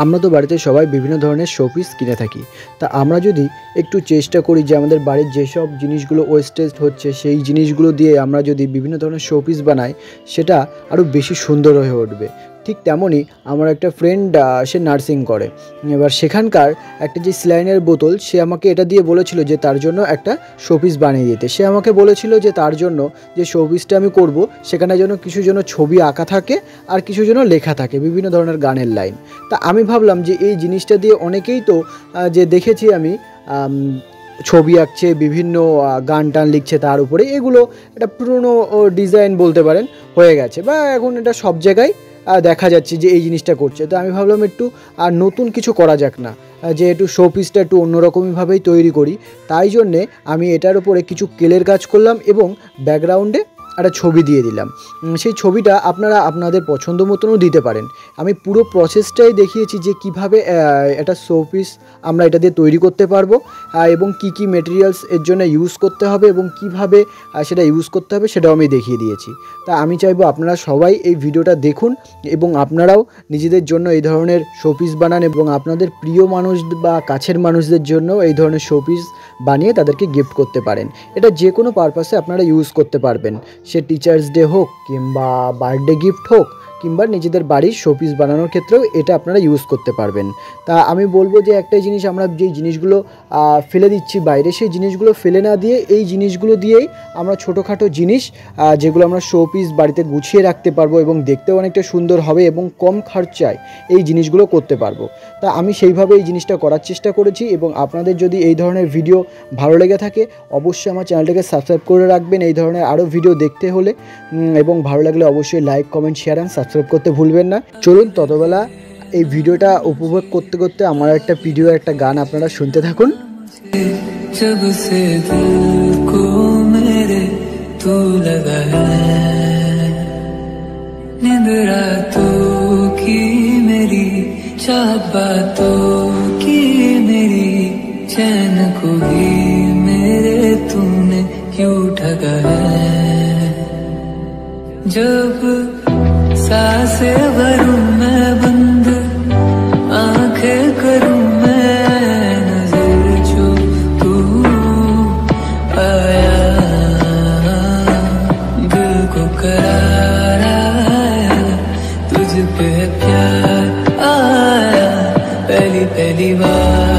আমরা তো বাড়িতে সবাই বিভিন্ন ধরনের শোপিস কিনে থাকি। তা আমরা যদি একটু চেষ্টা করি যে আমাদের বাড়ির যেসব জিনিসগুলো ওয়েস্টেজ হচ্ছে সেই জিনিসগুলো দিয়ে আমরা যদি বিভিন্ন ধরনের শোপিস বানাই, সেটা আরও বেশি সুন্দর হয়ে উঠবে। ঠিক তেমনই আমার একটা ফ্রেন্ড, সে নার্সিং করে। এবার সেখানকার একটা যে স্যালাইনের বোতল, সে আমাকে এটা দিয়ে বলেছিল যে তার জন্য একটা শোপিস বানিয়ে দিতে। সে আমাকে বলেছিল যে তার জন্য যে শোপিসটা আমি করব সেখানে যেন কিছু যেন ছবি আঁকা থাকে আর কিছু যেন লেখা থাকে, বিভিন্ন ধরনের গানের লাইন। তা আমি ভাবলাম যে এই জিনিসটা দিয়ে অনেকেই তো যে দেখেছি আমি ছবি আঁকছে, বিভিন্ন গান টান লিখছে তার উপরে, এগুলো একটা পুরনো ডিজাইন বলতে পারেন হয়ে গেছে, বা এখন এটা সব জায়গায় দেখা যাচ্ছে যে এই জিনিসটা করছে। তো আমি ভাবলাম একটু নতুন কিছু করা যাক না, যে একটু শোপিসটা একটু অন্যরকমভাবেই তৈরি করি। তাই জন্যে আমি এটার উপরে কিছু কেলের কাজ করলাম এবং ব্যাকগ্রাউন্ডে একটা ছবি দিয়ে দিলাম। সেই ছবিটা আপনারা আপনাদের পছন্দ মতনও দিতে পারেন। আমি পুরো প্রসেসটাই দেখিয়েছি যে কিভাবে একটা শোপিস আমরা এটা দিয়ে তৈরি করতে পারবো এবং কি কি মেটেরিয়ালস এর জন্য ইউজ করতে হবে এবং কিভাবে সেটা ইউজ করতে হবে সেটাও আমি দেখিয়ে দিয়েছি। তা আমি চাইবো আপনারা সবাই এই ভিডিওটা দেখুন এবং আপনারাও নিজেদের জন্য এই ধরনের শোপিস বানান এবং আপনাদের প্রিয় মানুষ বা কাছের মানুষদের জন্য এই ধরনের শোপিস বানিয়ে তাদেরকে গিফট করতে পারেন। এটা যে কোনো পারপাসে আপনারা ইউজ করতে পারবেন, সে টিচার্স ডে হোক কিংবা বার্থডে গিফট হোক কিংবা নিজেদের বাড়ির শোপিস বানানোর ক্ষেত্রেও এটা আপনারা ইউজ করতে পারবেন। তা আমি বলবো যে একটাই জিনিস, আমরা যেই জিনিসগুলো ফেলে দিচ্ছি বাইরে, সেই জিনিসগুলো ফেলে না দিয়ে এই জিনিসগুলো দিয়েই আমরা ছোটোখাটো জিনিস যেগুলো আমরা শোপিস বাড়িতে গুছিয়ে রাখতে পারবো এবং দেখতেও অনেকটা সুন্দর হবে এবং কম খরচায় এই জিনিসগুলো করতে পারবো। তা আমি সেইভাবে এই জিনিসটা করার চেষ্টা করেছি এবং আপনাদের যদি এই ধরনের ভিডিও ভালো লেগে থাকে অবশ্যই আমার চ্যানেলটাকে সাবস্ক্রাইব করে রাখবেন এই ধরনের আরও ভিডিও দেখতে হলে, এবং ভালো লাগলে অবশ্যই like, comment, share and subscribe করতে ভুলবেন না। চলুন ততবেলা এই ভিডিওটা উপভোগ করতে করতে আমার একটা ভিডিও, একটা গান আপনারা শুনতে থাকুন। जब से दिल को मेरे तू लगा है, नींद रातों की मेरी, चाहत बातों की मेरी, चैन को भी मेरे तूने क्यों ठगा है। जब सांसें भरूं मैं बंद, आंखें करूं मैं नजर, जो तू आया दिल को करार आया, तुझ पे प्यार आया पहली पहली बार।